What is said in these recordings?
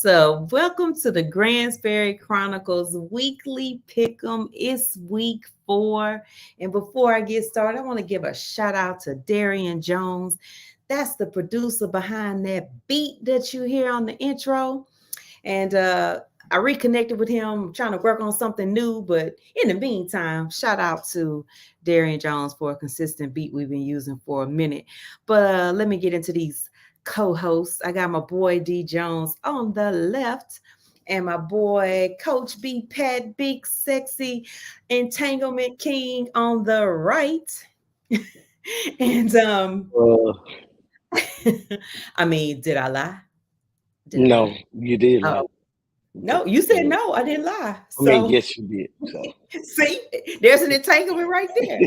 What's up? Welcome to the Gransberry Chronicles weekly pick'em. It's week 4. And before I get started, I want to give a shout out to Darian Jones. That's the producer behind that beat that you hear on the intro. And I reconnected with him trying to work on something new. But in the meantime, shout out to Darian Jones for a consistent beat we've been using for a minute. But let me get into these co-hosts. I got my boy D Jones on the left and my boy Coach B Pat Big Sexy Entanglement King on the right. And Uh, I mean, did I lie? Did I no, lie? you did lie. Oh, no, you said no, I didn't lie. I mean, So yes, you did. So see, there's an entanglement right there.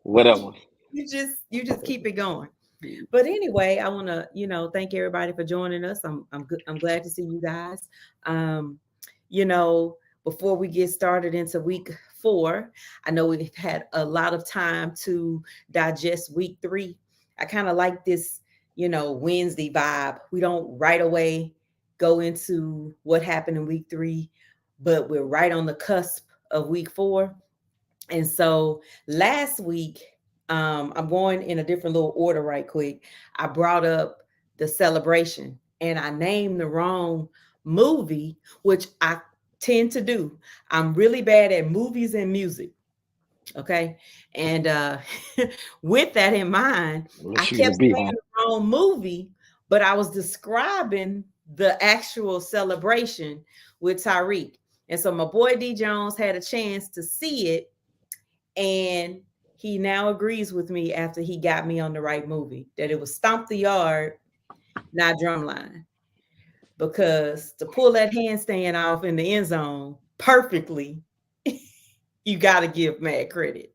whatever. You just keep it going. But anyway, I want to, thank everybody for joining us. I'm good. I'm glad to see you guys. Um, you know, before we get started into week 4, I know we've had a lot of time to digest week 3. I kind of like this, Wednesday vibe. We don't right away go into what happened in week 3, but we're right on the cusp of week 4. And so last week, I'm going in a different little order right quick. I brought up the celebration and I named the wrong movie, which I tend to do. I'm really bad at movies and music. Okay. And with that in mind, I Wish you kept could be saying high. the wrong movie, but I was describing the actual celebration with Tyreek. And so my boy D Jones had a chance to see it, and he now agrees with me after he got me on the right movie that it was Stomp the Yard, not Drumline. Because to pull that handstand off in the end zone perfectly, you got to give mad credit.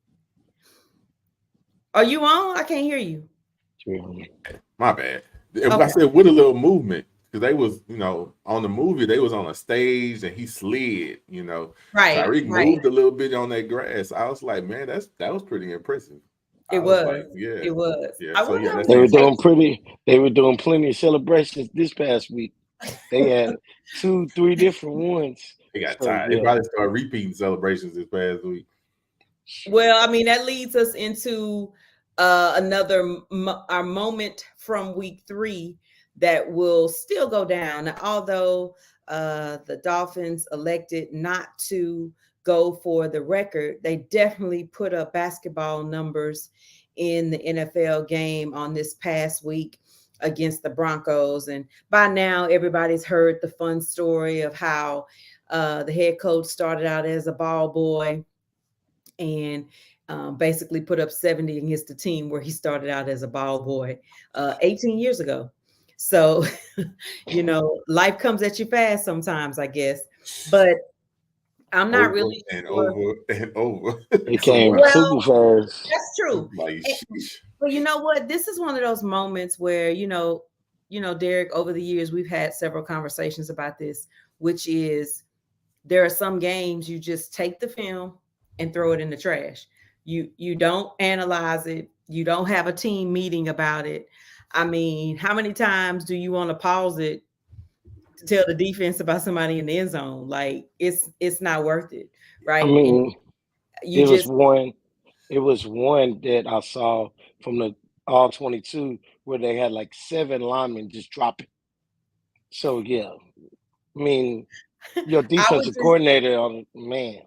Are you on? I can't hear you. My bad. If I Okay. said with a little movement, because they was, on the movie, they was on a stage and he slid, Right, Tyreek right. moved a little bit on that grass. I was like, man, that was pretty impressive. It I was was. like, yeah, It was. yeah. I So wonder yeah, how that's They many were it. doing takes. pretty. They were doing plenty of celebrations this past week. They had 2, 3 different ones. They got So tired. They yeah, probably started repeating celebrations this past week. Well, I mean, that leads us into our moment from week 3 that will still go down. Although the Dolphins elected not to go for the record, they definitely put up basketball numbers in the NFL game on this past week against the Broncos. And by now, everybody's heard the fun story of how the head coach started out as a ball boy and basically put up 70 against the team where he started out as a ball boy 18 years ago. So, life comes at you fast sometimes, I guess. But I'm not Over really and sure. over and over. it Some came like, super Well, fast. that's true. like, And- sheesh. but you know what? This is one of those moments where, Derek, over the years, we've had several conversations about this, which is there are some games you just take the film and throw it in the trash. You don't analyze it. You don't have a team meeting about it. I mean, how many times do you want to pause it to tell the defense about somebody in the end zone? Like it's not worth it, I right? And mean, you it was just one. It was one that I saw from the all 22 where they had like 7 linemen just dropping. So yeah, I mean, your I was defensive just coordinator, man,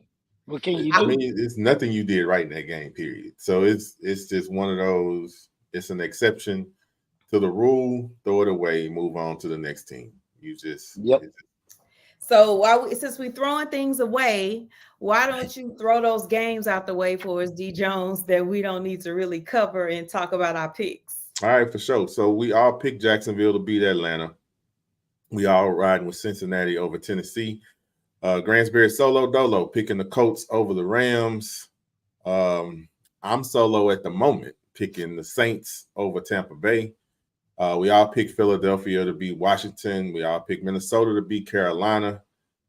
what can you I I, do? mean, it's nothing you did right in that game, period. So it's just one of those. It's an exception to the rule. Throw it away. Move on to the next team. You just, Yep. so since we throwing things away, why don't you throw those games out the way for us, D Jones, that we don't need to really cover and talk about our picks? all right for sure. So we all picked Jacksonville to beat Atlanta. We all riding with Cincinnati over Tennessee. Gransberry solo dolo picking the Colts over the Rams. I'm solo at the moment picking the Saints over Tampa Bay. We all picked Philadelphia to beat Washington. We all picked Minnesota to beat Carolina.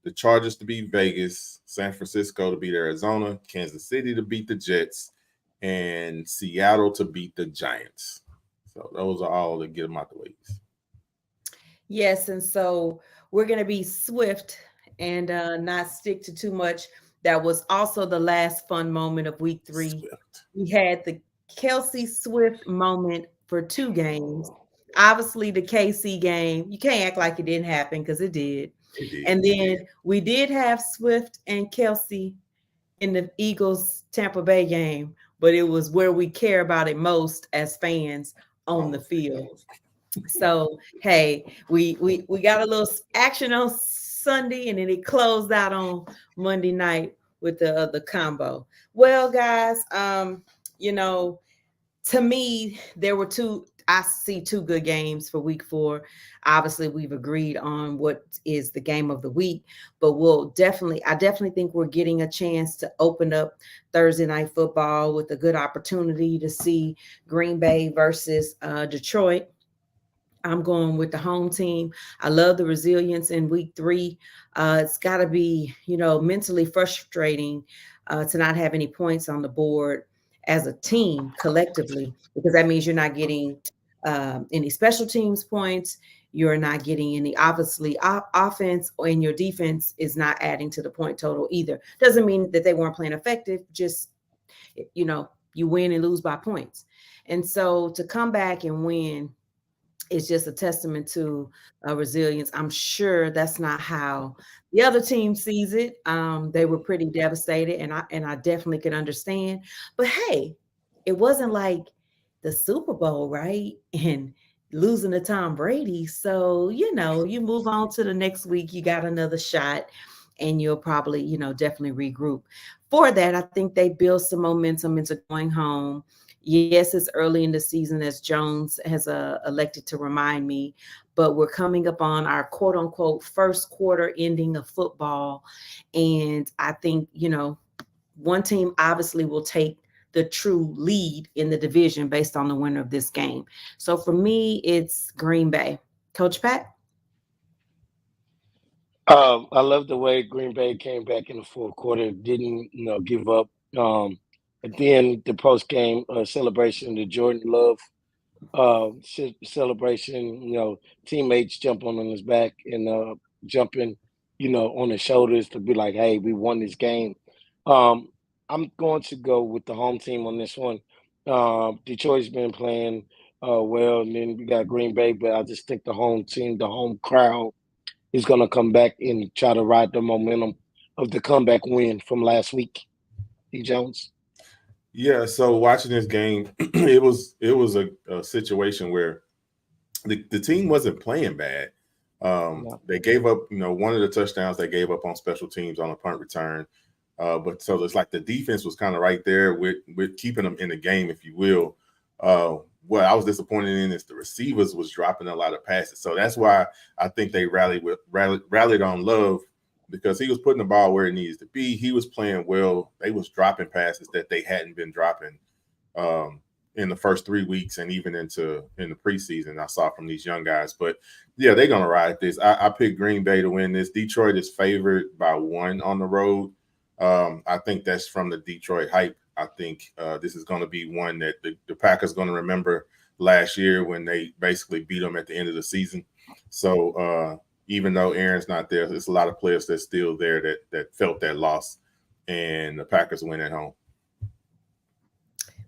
The Chargers to beat Vegas. San Francisco to beat Arizona. Kansas City to beat the Jets. And Seattle to beat the Giants. So those are all to get them out the way. Yes, and so we're going to be swift and not stick to too much. That was also the last fun moment of week 3. Swift. We had the Kelsey Swift moment for 2 games. Obviously, the KC game, you can't act like it didn't happen because it did. It did. And then we did have Swift and Kelsey in the Eagles Tampa Bay game, but it was where we care about it most as fans on the field. So hey, we got a little action on Sunday, and then it closed out on Monday night with the combo. Well, guys, you know, to me, there were two. I see 2 good games for week 4. Obviously, we've agreed on what is the game of the week, but I definitely think we're getting a chance to open up Thursday night football with a good opportunity to see Green Bay versus Detroit. I'm going with the home team. I love the resilience in week 3. It's got to be, mentally frustrating to not have any points on the board as a team collectively, because that means you're not getting any special teams points. You're not getting any, obviously, offense, and your defense is not adding to the point total either. Doesn't mean that they weren't playing effective. Just, you win and lose by points. And so to come back and win, it's just a testament to resilience. I'm sure that's not how the other team sees it. They were pretty devastated, and I definitely can understand. But hey, it wasn't like the Super Bowl, right? And losing to Tom Brady. So, you move on to the next week. You got another shot, and you'll probably, definitely regroup. For that, I think they build some momentum into going home. Yes, it's early in the season, as Jones has elected to remind me, but we're coming up on our quote unquote first quarter ending of football. And I think, one team obviously will take the true lead in the division based on the winner of this game. So for me, it's Green Bay. Coach Pat? I love the way Green Bay came back in the 4th quarter, didn't give up. And then the post game celebration, the Jordan Love celebration, teammates jumping on his back and jumping, on his shoulders to be like, hey, we won this game. I'm going to go with the home team on this one. Detroit's been playing well, and then we got Green Bay, but I just think the home team, the home crowd, is going to come back and try to ride the momentum of the comeback win from last week. E. Jones. Yeah, so watching this game, it was a situation where the team wasn't playing bad. They gave up, one of the touchdowns they gave up on special teams on a punt return. But so it's like the defense was kind of right there with keeping them in the game, if you will. What I was disappointed in is the receivers was dropping a lot of passes. So that's why I think they rallied on Love, because he was putting the ball where it needs to be. He was playing well. They was dropping passes that they hadn't been dropping in the first 3 weeks and even in the preseason. I saw from these young guys. But yeah, they're gonna ride this. I picked Green Bay to win this. Detroit is favored by 1 on the road. I think that's from the Detroit hype. I think this is going to be one that the Packers going to remember last year when they basically beat them at the end of the season. So even though Aaron's not there, there's a lot of players that's still there that felt that loss, and the Packers win at home.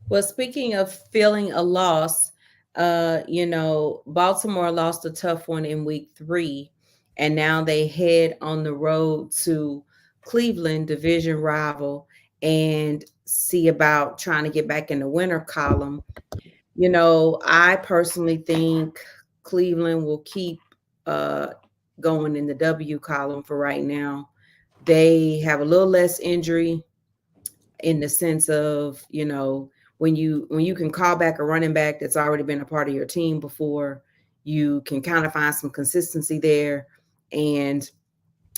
Well, speaking of feeling a loss, Baltimore lost a tough one in week 3, and now they head on the road to Cleveland, division rival, and see about trying to get back in the winner column. I personally think Cleveland will keep going in the W column for right now. They have a little less injury in the sense of, when you can call back a running back that's already been a part of your team before, you can kind of find some consistency there. And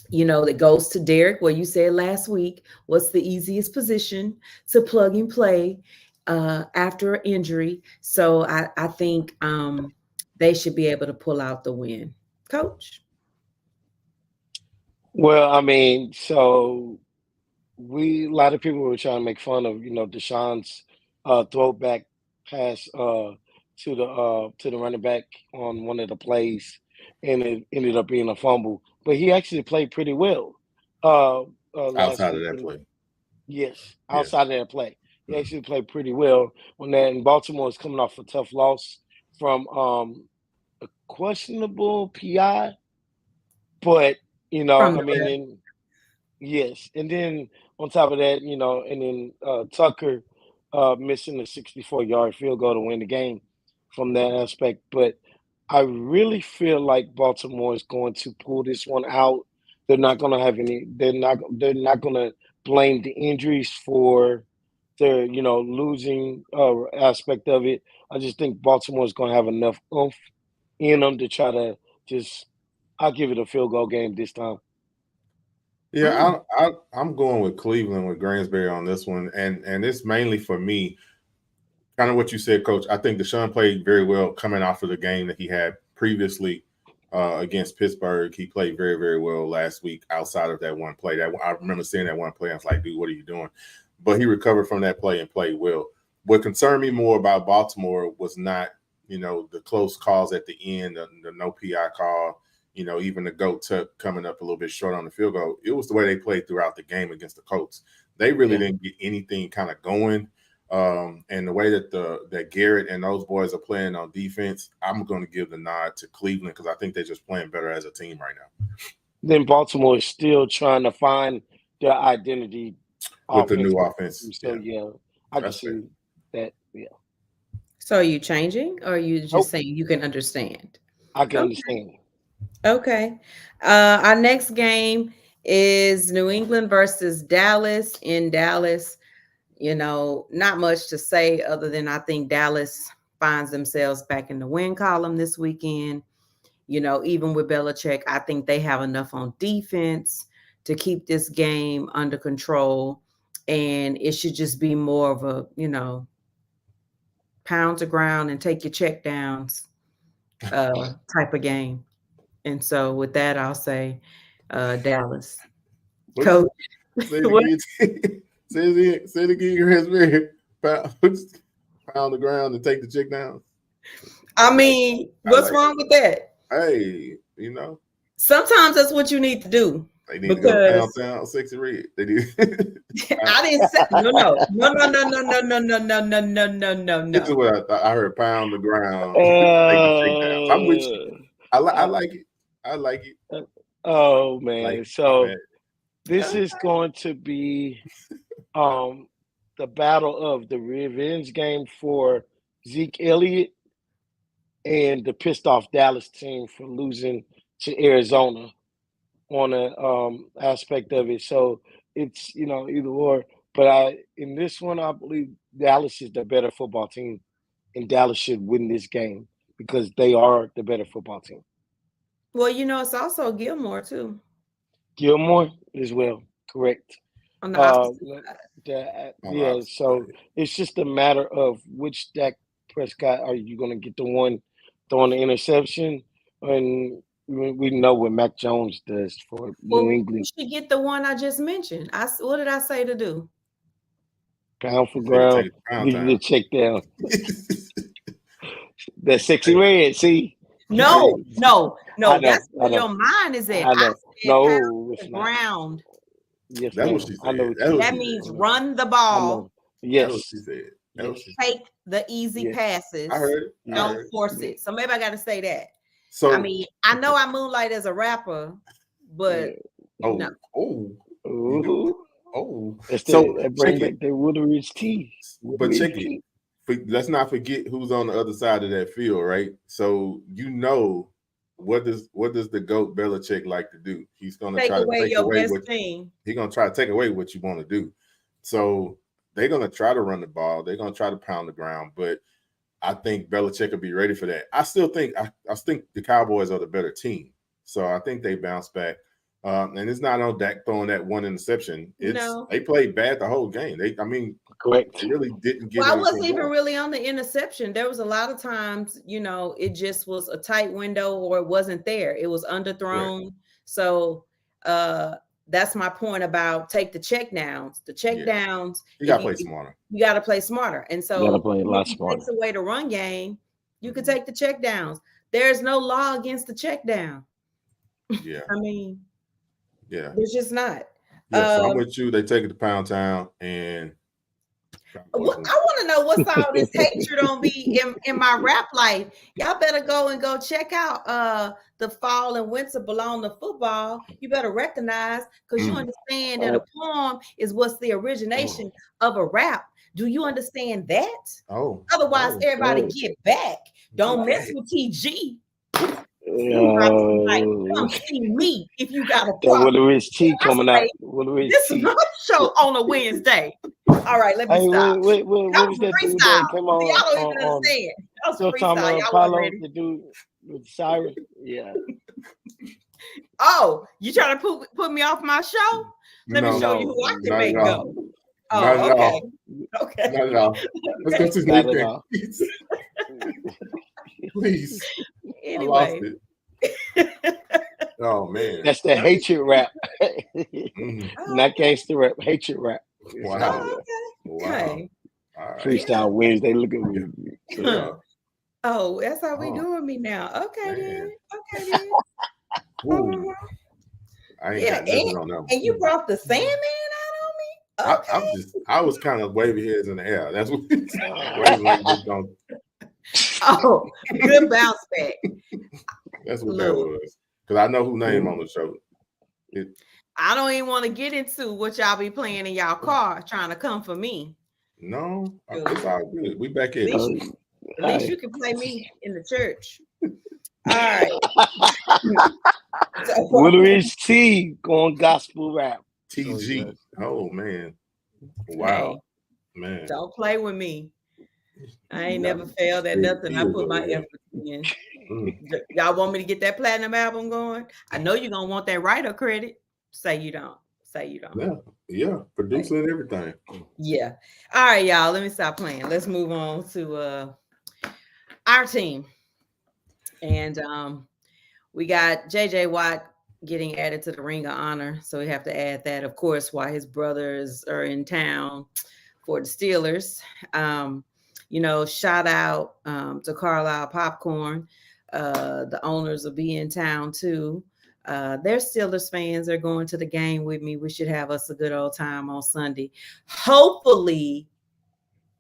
that goes to Derek, what you said last week. What's the easiest position to plug and play after an injury? So I think they should be able to pull out the win. Coach? Well, I mean, so a lot of people were trying to make fun of, Deshaun's throwback pass to the running back on one of the plays, and it ended up being a fumble. but he actually played pretty well last Outside of week. that play. Yes, Yeah. outside of that play, he Mhm. actually played pretty well on that. And Baltimore is coming off a tough loss from a questionable PI, but From I the mean, ref. yes, and then on top of that, and then Tucker missing a 64-yard field goal to win the game from that aspect. But I really feel like Baltimore is going to pull this one out. They're not going to have any. They're not going to blame the injuries for the losing aspect of it. I just think Baltimore is going to have enough oomph in them to try to just. I'll give it a field goal game this time. Yeah, I'm going with Cleveland with Gransberry on this one, and it's mainly for me, kind of what you said, Coach. I think Deshaun played very well coming off of the game that he had previously against Pittsburgh. He played very, very well last week outside of that one play. That I remember seeing that one play. I was like, dude, what are you doing? But he recovered from that play and played well. What concerned me more about Baltimore was not, the close calls at the end, the no PI call, even the GOAT tuck coming up a little bit short on the field goal. It was the way they played throughout the game against the Colts. They really didn't get anything kind of going. And the way that Garrett and those boys are playing on defense, I'm going to give the nod to Cleveland because I think they're just playing better as a team right now. Then Baltimore is still trying to find their identity with the new offense. So I can see that. Yeah. So are you changing, or are you just saying you can understand? I can understand. Okay. Our next game is New England versus Dallas in Dallas. Not much to say other than I think Dallas finds themselves back in the win column this weekend. Even with Belichick, I think they have enough on defense to keep this game under control. And it should just be more of a, pound to ground and take your check downs type of game. And so with that, I'll say Dallas. Coach. Say it again, Gransberry. Pound the ground and take the check down. I mean, what's wrong with that? Hey, sometimes that's what you need to do. They need to go downtown, sexy red. They do. I didn't say no. This is what I thought. I heard pound the ground. I'm with you. I like it. I like it. Oh man! So this is going to be the battle of the revenge game for Zeke Elliott and the pissed off Dallas team for losing to Arizona on an aspect of it. So it's either or. But in this one, I believe Dallas is the better football team, and Dallas should win this game because they are the better football team. Well, it's also Gilmore too. Gilmore as well, correct. On the opposite side. So it's just a matter of which Dak Prescott are you going to get, the one throwing the interception, and we know what Mac Jones does for New England. You should get the one I just mentioned. What did I say to do? Pound for ground, give you the check down. That sexy red, see? No. That's where your mind is at. I no, it's ground. Yes, that's what she said. That means run the ball. Yes, that's what she said. Take the easy passes. I heard it. Don't force it. So maybe I got to say that. So I mean, I know I moonlight as a rapper, but no. So bring back the Woodridge tea. But check it. Let's not forget who's on the other side of that field, right? So what does the GOAT Belichick like to do? He's going to try to take away he's going to try to take away what you want to do. So they're going to try to run the ball. They're going to try to pound the ground, but I think Belichick will be ready for that. I still think I think the Cowboys are the better team, so I think they bounce back. And it's not on Dak throwing that one interception. They played bad the whole game. Correct. They really didn't get. Well, I wasn't even really on the interception. There was a lot of times, it just was a tight window or it wasn't there. It was underthrown. Right. So that's my point about take the check downs. The check downs. You gotta play smarter. You gotta play smarter. And so you gotta play a lot smarter. Takes away the run game. You can take the check downs. There's no law against the check down. Yeah. I mean, Yeah. there's just not. Yeah. So I'm with you. They take it to Pound Town and I want to know what's all this hatred on me in my rap life. Y'all better go check out the fall and winter belong to football. You better recognize, because you understand that a poem is what's the origination of a rap. Do you understand that? Otherwise, everybody get back. Don't mess with TG. Come see me if you got a problem. Will Rich T coming out. This is not a show on a Wednesday. All right, let me stop. What was that dude that came on? Y'all don't even understand. That was freestyle. Y'all Apollo, ready. the dude with Cyrus. Yeah. Oh, you trying to put me off my show? Let me show you who I can make go. Oh, okay. Okay. Not at all. Let's go to the next thing. Please. Anyway. I lost it. Oh man. That's the hatred rap. Not gangster rap, hatred rap. Wow. Oh, okay. Wow. All right. Freestyle Wednesday. Look at me. Yeah. Oh, that's how we doing me now. Okay, then. Okay, then. I ain't got nothing on that. And you brought the Sandman out on me? Okay. I was kind of wavy heads in the air. That's what waving like this going. Oh, good bounce back. That's what that was. Because I know who name on the show. I don't even want to get into what y'all be playing in y'all car trying to come for me. No, it's all good. We back in. At least you can play me in the church. All right. Will Rich T going gospel rap. TG. Oh man. Wow. Hey, man. Don't play with me. I ain't never failed at nothing. I put my effort in. Y'all want me to get that platinum album going? I know you're gonna want that writer credit. Say you don't. Yeah. Producing and everything. Yeah. All right, y'all. Let me stop playing. Let's move on to our team. And we got JJ Watt getting added to the Ring of Honor. So we have to add that, of course, while his brothers are in town for the Steelers. Shout out to Carlisle Popcorn. The owners will be in town too. They're Steelers fans. They're going to the game with me. We should have us a good old time on Sunday. Hopefully,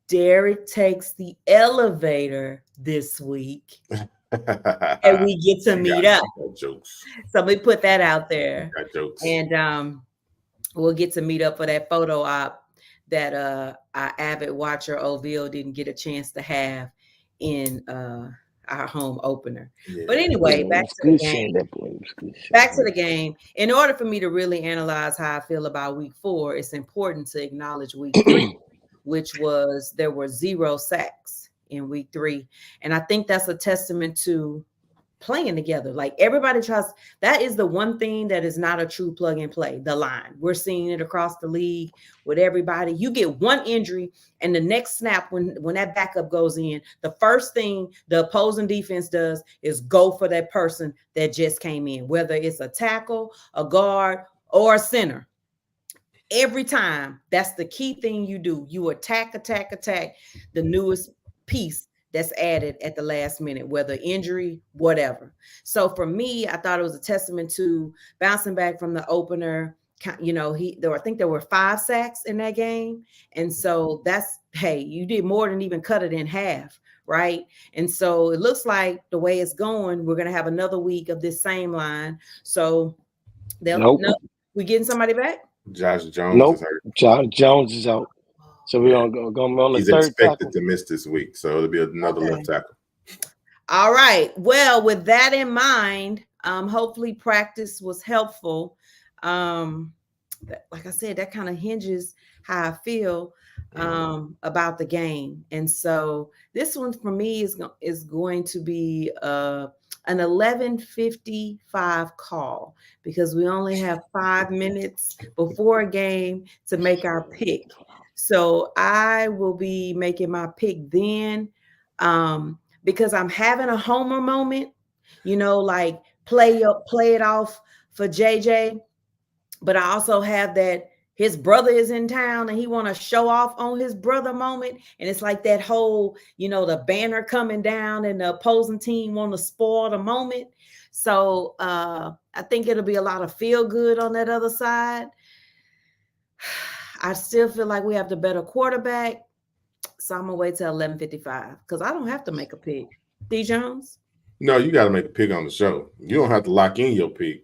Derek takes the elevator this week. And we get to meet up. Jokes. So we put that out there. Got jokes. And we'll get to meet up for that photo op that our avid watcher Oville didn't get a chance to have in our home opener. Yeah. But anyway, back to the game. Back to the game. In order for me to really analyze how I feel about week 4, it's important to acknowledge week 3, which was there were 0 sacks in week 3. And I think that's a testament to playing together. Like everybody trusts. That is the one thing that is not a true plug and play. The line. We're seeing it across the league with everybody. You get one injury and the next snap, when that backup goes in, the first thing the opposing defense does is go for that person that just came in, whether it's a tackle, a guard, or a center. Every time, that's the key thing you do. You attack the newest piece that's added at the last minute, whether injury, whatever. So for me, I thought it was a testament to bouncing back from the opener. I think there were 5 sacks in that game. And so you did more than even cut it in half, right? And so it looks like the way it's going, we're going to have another week of this same line. So we getting somebody back? Josh Jones is hurt. Josh Jones is out. So we're going to go on the third expected to miss this week. So it'll be another left tackle. All right. Well, with that in mind, hopefully practice was helpful. Like I said, that kind of hinges how I feel about the game. And so this one for me is going to be an 11:55 call because we only have 5 minutes before a game to make our pick. So I will be making my pick then because I'm having a homer moment, like play it off for JJ. But I also have that his brother is in town and he want to show off on his brother moment. And it's like that whole, the banner coming down and the opposing team want to spoil the moment. So I think it'll be a lot of feel good on that other side. I still feel like we have the better quarterback. So I'm gonna wait till 11:55 because I don't have to make a pick. D Jones? No, you got to make a pick on the show. You don't have to lock in your pick.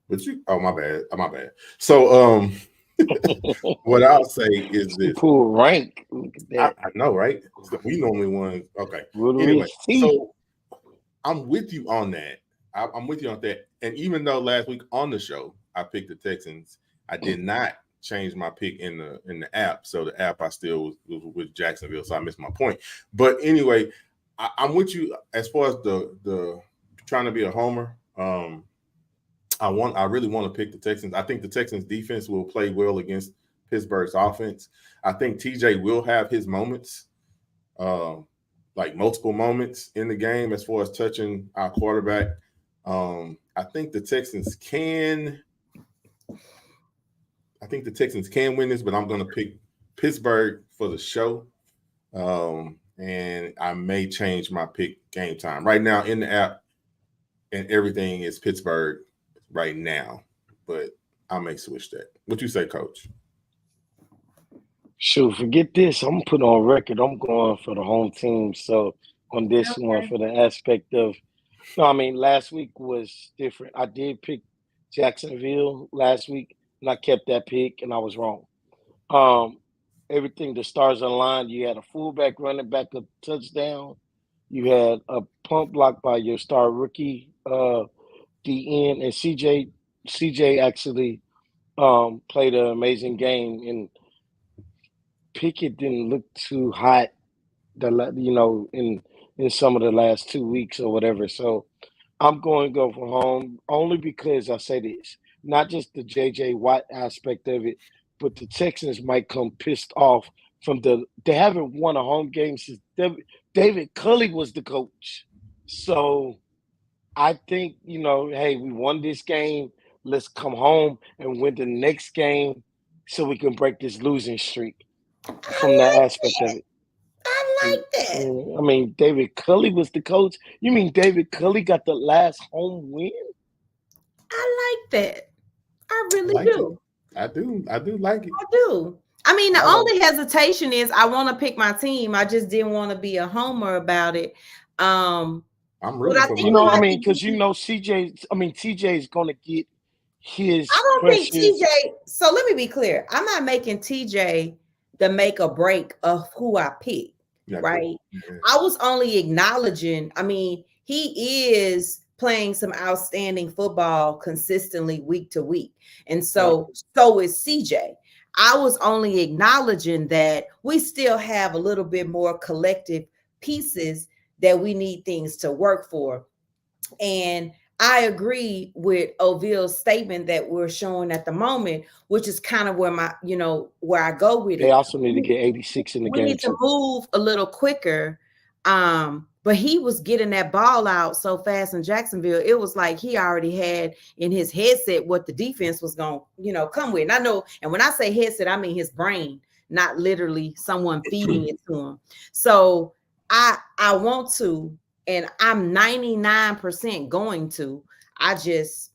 But my bad. So what I'll say is this. Cool rank. Look at that. I know, right? We normally won. Okay. What do Anyway, we see? so I'm with you on that. I'm with you on that. And even though last week on the show I picked the Texans, I did not change my pick in the app. So the app I still was with Jacksonville, so I missed my point. But anyway, I'm with you as far as the trying to be a homer. I really want to pick the Texans. I think the Texans defense will play well against Pittsburgh's offense. I think TJ will have his moments, like multiple moments in the game as far as touching our quarterback. I think the Texans can win this, but I'm going to pick Pittsburgh for the show. And I may change my pick game time. Right now in the app and everything is Pittsburgh right now, but I may switch that. What you say, Coach? Shoot, forget this. I'm putting on record. I'm going for the home team. So on this one, for the aspect of, last week was different. I did pick Jacksonville last week, and I kept that pick, and I was wrong. Everything, the stars aligned. You had a fullback running back a touchdown. You had a punt block by your star rookie DN, and CJ actually played an amazing game. And Pickett didn't look too hot, in some of the last 2 weeks or whatever. So I'm going to go for home only because I say this, not just the J.J. Watt aspect of it, but the Texans might come pissed off they haven't won a home game since David Culley was the coach. So I think, hey, we won this game. Let's come home and win the next game so we can break this losing streak from that aspect of it. I like that. David Culley was the coach. You mean David Culley got the last home win? I like that. I really like do. I do like it. I do. The only hesitation is I want to pick my team. I just didn't want to be a homer about it. I'm really because TJ is going to get his. I don't think TJ. So let me be clear. I'm not making TJ the make or break of who I pick. Yeah, right. Yeah. I was only acknowledging. He is playing some outstanding football consistently week to week, and so is CJ. I was only acknowledging that we still have a little bit more collective pieces that we need things to work for. And I agree with Oville's statement that we're showing at the moment, which is kind of where where I go with it. They also need to get 86 in the game. We need to move a little quicker. But he was getting that ball out so fast in Jacksonville. It was like he already had in his headset what the defense was going to, come with. And I know, and when I say headset, I mean his brain, not literally someone feeding it to him. So I want to, and I'm 99% going to. I just,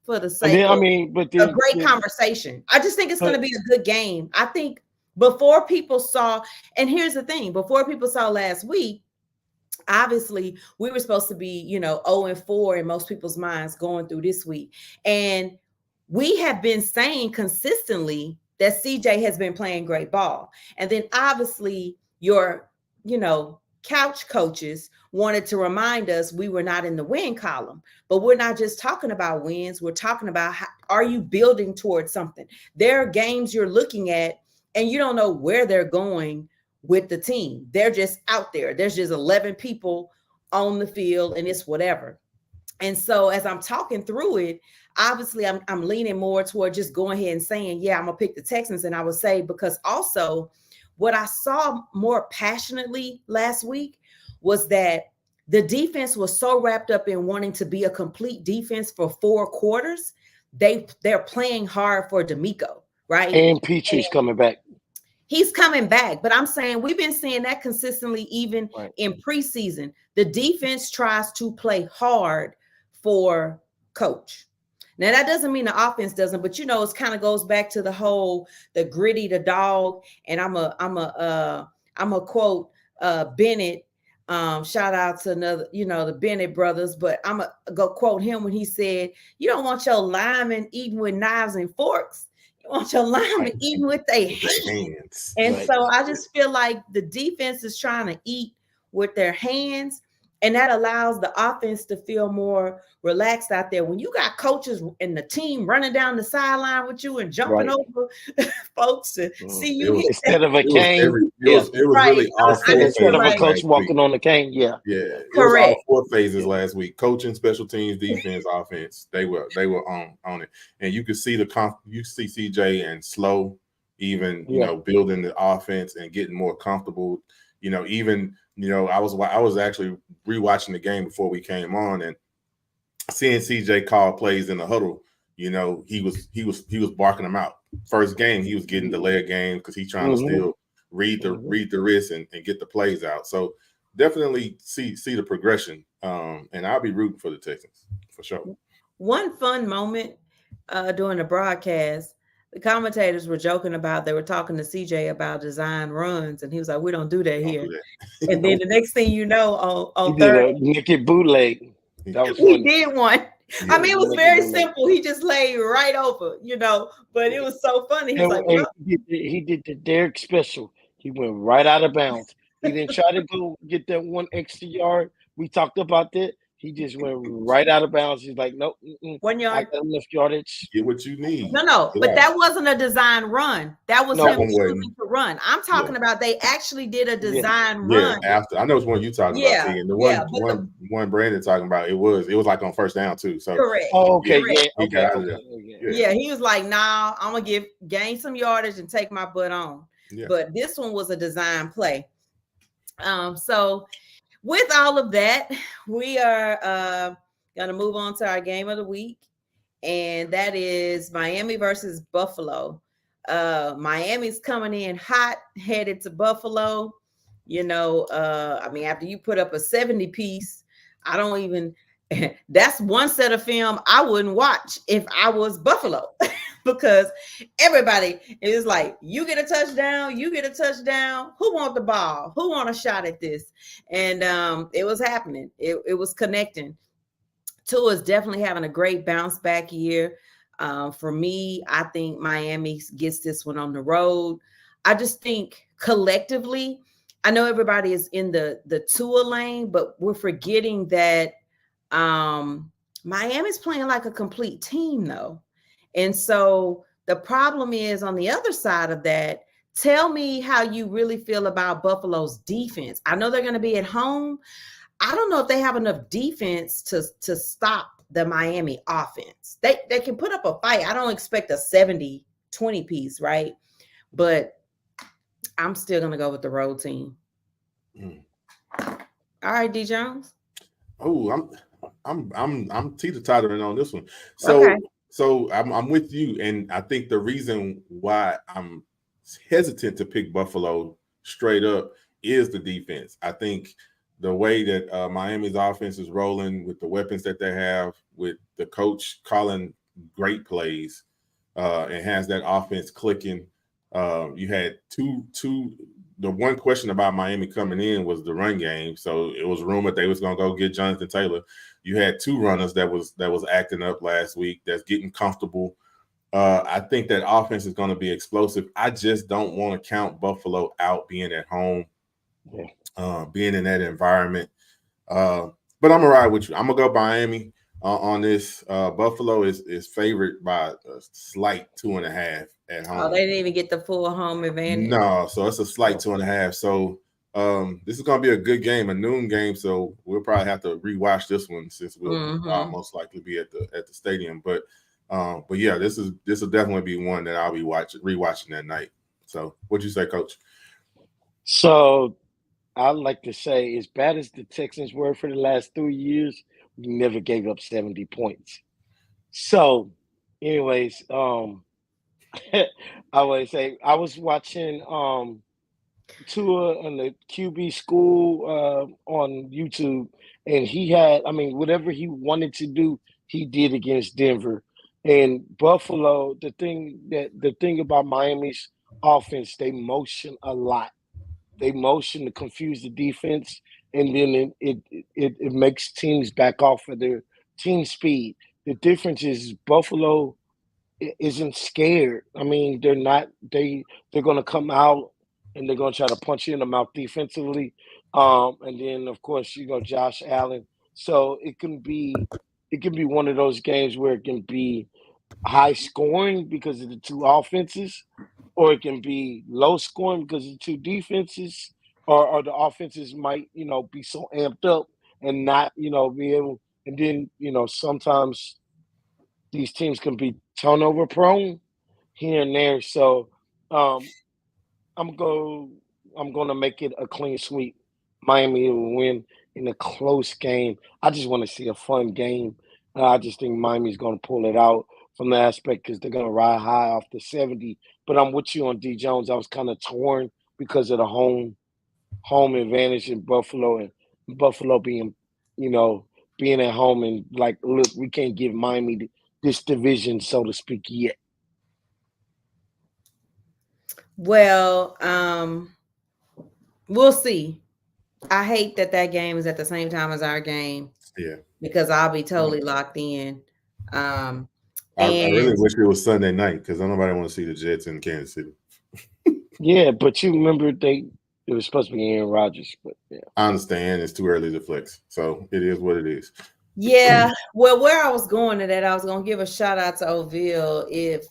for the sake of a great conversation. I just think it's going to be a good game. I think before people saw, and here's the thing, before people saw last week, obviously we were supposed to be, 0-4 in most people's minds going through this week. And we have been saying consistently that CJ has been playing great ball. And then obviously your, couch coaches wanted to remind us we were not in the win column, but we're not just talking about wins. We're talking about are you building towards something? There are games you're looking at and you don't know where they're going with the team. They're just out there. There's just 11 people on the field and it's whatever. And so as I'm talking through it, obviously I'm leaning more toward just going ahead and saying, yeah, I'm gonna pick the Texans. And I would say, because also what I saw more passionately last week was that the defense was so wrapped up in wanting to be a complete defense for 4 quarters. They're playing hard for D'Amico, right? And Petrie's coming back. He's coming back, but I'm saying we've been seeing that consistently even in preseason. The defense tries to play hard for coach. Now that doesn't mean the offense doesn't, but it kind of goes back to the gritty, the dog. And I'm a quote Bennett. Shout out to another, the Bennett brothers, but I'm gonna go quote him when he said, "You don't want your linemen eating with knives and forks. You want your linemen eating with their hands." And so I just feel like the defense is trying to eat with their hands, and that allows the offense to feel more relaxed out there. When you got coaches and the team running down the sideline with you and jumping over folks to see you hit instead of a cane. It was really all four phases. Instead of a coach walking on the cane. Yeah. It was all four phases last week. Coaching, special teams, defense, offense. They were on it. And you could see you see CJ and Slow even, building the offense and getting more comfortable. I was actually rewatching the game before we came on and seeing CJ call plays in the huddle. He was barking them out. First game, he was getting delay of game because he's trying to still read the wrist and get the plays out. So definitely see the progression. And I'll be rooting for the Texans for sure. One fun moment during the broadcast, the commentators were joking about, they were talking to CJ about design runs, and he was like, "We don't do that here." And then the next thing you know, on third, naked bootleg. That was he did one. Yeah, I mean, it was very simple. He just laid right over, but it was so funny. He was like, well, he did the Derek special. He went right out of bounds. He didn't try to go get that one extra yard. We talked about that. He just went right out of bounds. He's like, nope, 1 yard. I got enough yardage. Get what you need. No, but that wasn't a design run. That was him choosing to run. I'm talking about they actually did a design run. After I know it's one you talking about. And the one Brandon talking about, it was like on first down too. So correct. Oh, okay. He got out of there. Yeah, he was like, "Nah, I'm gonna gain some yardage and take my butt on." Yeah. But this one was a design play. So with all of that, we are going to move on to our game of the week, and that is Miami versus Buffalo. Miami's coming in hot, headed to Buffalo. After you put up a 70-piece, I don't even – that's one set of film I wouldn't watch if I was Buffalo because everybody is like, you get a touchdown, who want the ball, who want a shot at this? And it was happening. It was connecting. Tua is definitely having a great bounce back year. For me, I think Miami gets this one on the road. I just think collectively, I know everybody is in the Tua lane, but we're forgetting that Miami's playing like a complete team though. And so the problem is on the other side of that, tell me how you really feel about Buffalo's defense. I know they're going to be at home. I don't know if they have enough defense to stop the Miami offense. They can put up a fight. I don't expect a 70-20 piece, right? But I'm still going to go with the road team. All right, D Jones. Oh, I'm teeter-tottering on this one. So okay. So I'm with you, and I think the reason why I'm hesitant to pick Buffalo straight up is the defense. I think the way that Miami's offense is rolling with the weapons that they have, with the coach calling great plays, and has that offense clicking. You had two. The one question about Miami coming in was the run game. So it was rumored they was going to go get Jonathan Taylor. You had two runners that was acting up last week, that's getting comfortable. I think that offense is going to be explosive. I just don't want to count Buffalo out being at home, being in that environment. But I'm going to ride with you. I'm going to go Miami on this. Buffalo is favored by a slight 2.5 at home. Oh, they didn't even get the full home advantage. No, so it's a slight 2.5. So this is going to be a good game, a noon game. So we'll probably have to rewatch this one since we'll most likely be at the stadium. But yeah, this will definitely be one that I'll be rewatching that night. So what'd you say, Coach? So I'd like to say, as bad as the Texans were for the last 3 years, we never gave up 70 points. So, anyways, I would say I was watching Tua in the QB school on YouTube, and he had, I mean, whatever he wanted to do, he did against Denver. And Buffalo, the thing about Miami's offense, they motion a lot. They motion to confuse the defense, and then it makes teams back off of their team speed. The difference is Buffalo isn't scared. I mean, they're not. They're going to come out and they're going to try to punch you in the mouth defensively. And then of course Josh Allen. So it can be one of those games where it can be high scoring because of the two offenses, or it can be low scoring because of the two defenses, or the offenses might be so amped up and not be able. And then sometimes these teams can be turnover prone here and there. So um, I'm going to make it a clean sweep. Miami will win in a close game. I just want to see a fun game. I just think Miami's going to pull it out from the aspect because they're going to ride high off the 70. But I'm with you on D Jones. I was kind of torn because of the home advantage in Buffalo, and Buffalo being being at home, and like, look, we can't give Miami this division, so to speak, yet. Well, we'll see. I hate that game is at the same time as our game. Yeah. Because I'll be totally locked in. I really wish it was Sunday night because nobody want to see the Jets in Kansas City. Yeah, but you remember it was supposed to be Aaron Rodgers, but yeah. I understand it's too early to flex, so it is what it is. Yeah, well, where I was going to that, I was going to give a shout out to Oville. If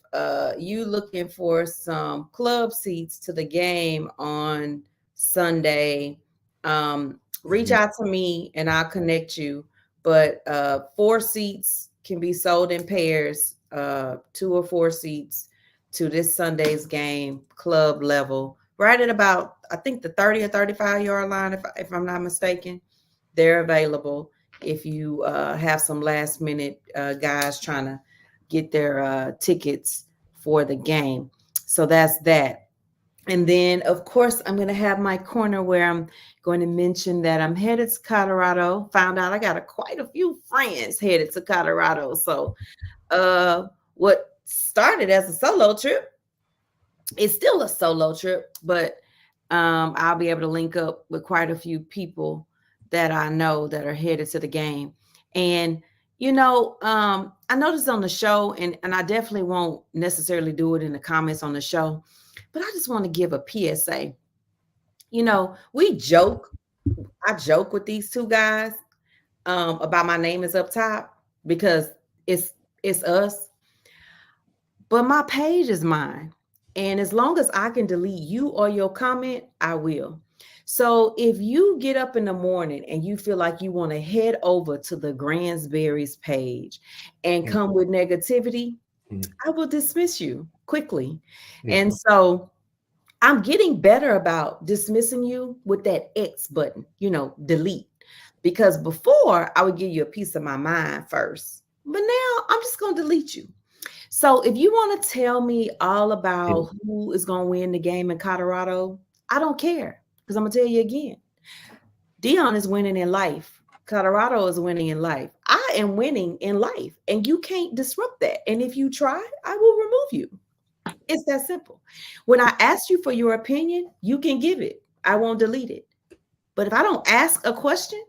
you looking for some club seats to the game on Sunday, reach out to me and I'll connect you. But 4 seats can be sold in pairs, 2 or 4 seats to this Sunday's game, club level, right at about, I think, the 30 or 35 yard line, if I'm not mistaken. They're available if you have some last minute guys trying to get their tickets for the game. So that's that. And then, of course, I'm going to have my corner where I'm going to mention that I'm headed to Colorado. Found out I got quite a few friends headed to Colorado. So what started as a solo trip is still a solo trip, but I'll be able to link up with quite a few people that I know that are headed to the game. And, I noticed on the show, and I definitely won't necessarily do it in the comments on the show, but I just want to give a PSA. I joke with these two guys about my name is up top because it's us. But my page is mine. And as long as I can delete you or your comment, I will. So if you get up in the morning and you feel like you want to head over to the Gransberry's page and come with negativity, I will dismiss you quickly. And so I'm getting better about dismissing you with that X button, delete. Because before I would give you a piece of my mind first, but now I'm just going to delete you. So if you want to tell me all about who is going to win the game in Colorado, I don't care. Because I'm going to tell you again, Dion is winning in life. Colorado is winning in life. I am winning in life, and you can't disrupt that. And if you try, I will remove you. It's that simple. When I ask you for your opinion, you can give it. I won't delete it. But if I don't ask a question,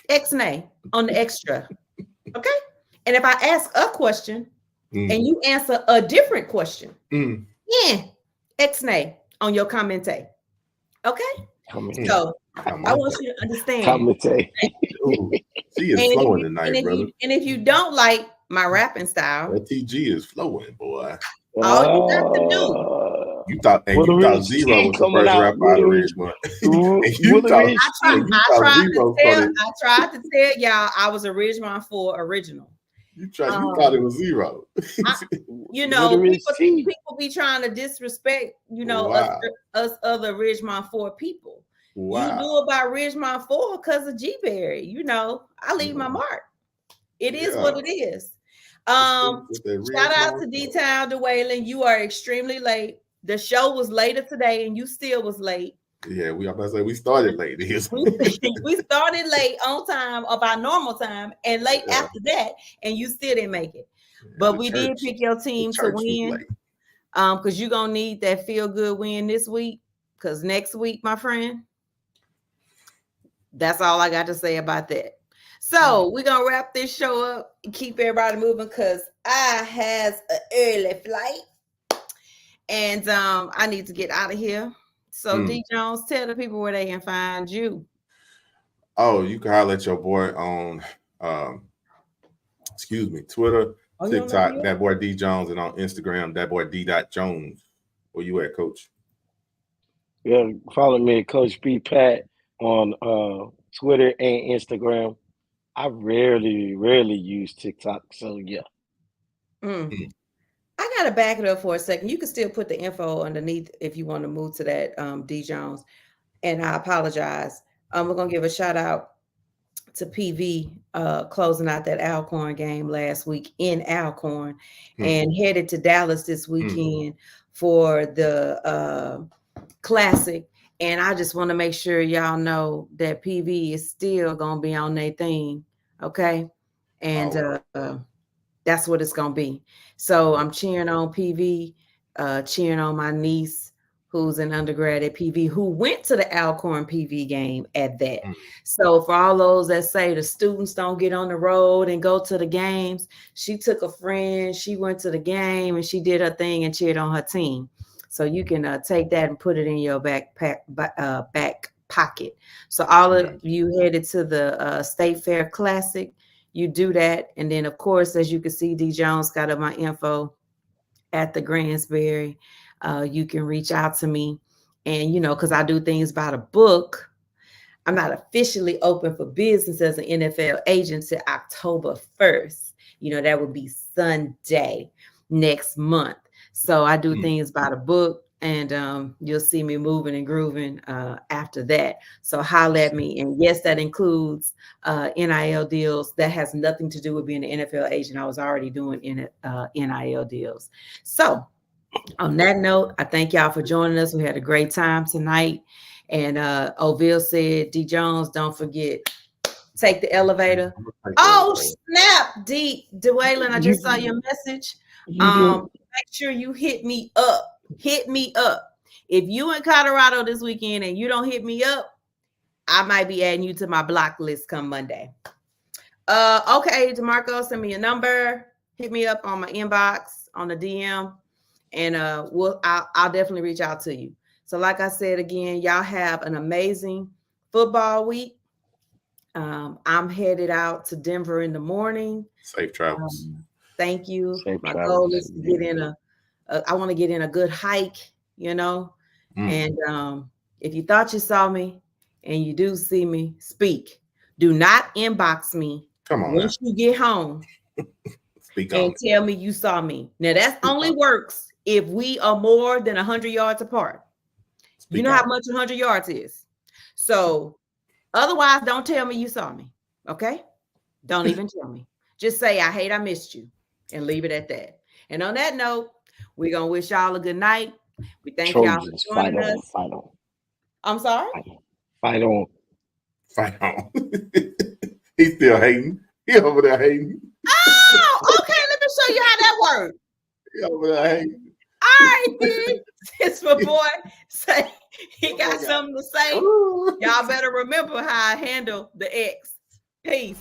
X-nay on the extra. Okay? And if I ask a question and you answer a different question, X-nay on your commentate. Okay? So I want you to understand. Commentate. She is flowing tonight, brother. And if you don't like my rapping style, that TG is flowing, boy. All you got to do. You thought Zero was the first rapper out of Richmond. I tried to tell y'all I was a Ridgemont 4 original. You thought it was Zero. People be trying to disrespect, us other Ridgemont 4 people. Wow. You knew about Ridgemont 4 because of G Berry. I leave my mark. It is what it is. Shout out to D-Town DeWayland. You are extremely late. The show was later today, and you still was late. Yeah, we about to say we started late. We started late on time of our normal time, and late after that, and you still didn't make it. But we did pick your team to win. Because you're gonna need that feel-good win this week. Because next week, my friend, that's all I got to say about that. So we're gonna wrap this show up and keep everybody moving because I has an early flight and I need to get out of here. So D Jones, tell the people where they can find you. Oh, you can holler at your boy on Twitter, TikTok, that boy D Jones, and on Instagram, that boy D.Jones. Where you at, Coach? Yeah, follow me at Coach B Pat on Twitter and Instagram. I rarely use TikTok, so yeah. I gotta back it up for a second. You can still put the info underneath if you want to move to that D Jones. And I apologize. We're gonna give a shout out to PV closing out that Alcorn game last week in Alcorn and headed to Dallas this weekend for the Classic. And I just want to make sure y'all know that PV is still gonna be on their thing, okay? And that's what it's gonna be. So I'm cheering on PV, cheering on my niece who's an undergrad at PV, who went to the Alcorn PV game at that. So for all those that say the students don't get on the road and go to the games, she took a friend, she went to the game and she did her thing and cheered on her team. So you can take that and put it in your back pocket. So all of you headed to the State Fair Classic, you do that. And then, of course, as you can see, D. Jones got up my info at the Gransberry. You can reach out to me. And, you know, because I do things by the book, I'm not officially open for business as an NFL agent till October 1st. You know, that would be Sunday next month. So I do things by the book, and you'll see me moving and grooving after that. So holler at me. And yes, that includes NIL deals. That has nothing to do with being an NFL agent. I was already doing NIL deals. So on that note, I thank y'all for joining us. We had a great time tonight. And Oville said, D. Jones, don't forget, take the elevator. Oh, snap, DeWayland, I just saw your message. Make sure you hit me up. Hit me up. If you in Colorado this weekend and you don't hit me up, I might be adding you to my block list come Monday. Okay, DeMarco, send me a number. Hit me up on my inbox, on the DM, and I'll definitely reach out to you. So like I said again, y'all have an amazing football week. I'm headed out to Denver in the morning. Safe travels. Thank you. My goal is to get in I want to get in a good hike, you know. And if you thought you saw me and you do see me, speak. Do not inbox me. Come on. Once you get home speak and tell me you saw me. Now that only works if we are more than 100 yards apart. You know how much 100 yards is. So otherwise, don't tell me you saw me. Okay? Don't even tell me. Just say, I missed you, and leave it at that. And on that note, we're going to wish y'all a good night. We thank y'all for joining us. Fight on. I'm sorry? Fight on. Fight on. He's still hating. He over there hating. Oh, okay. Let me show you how that works. He over there hating. All right, then. Since my boy say he got something to say, y'all better remember how I handle the X. Peace.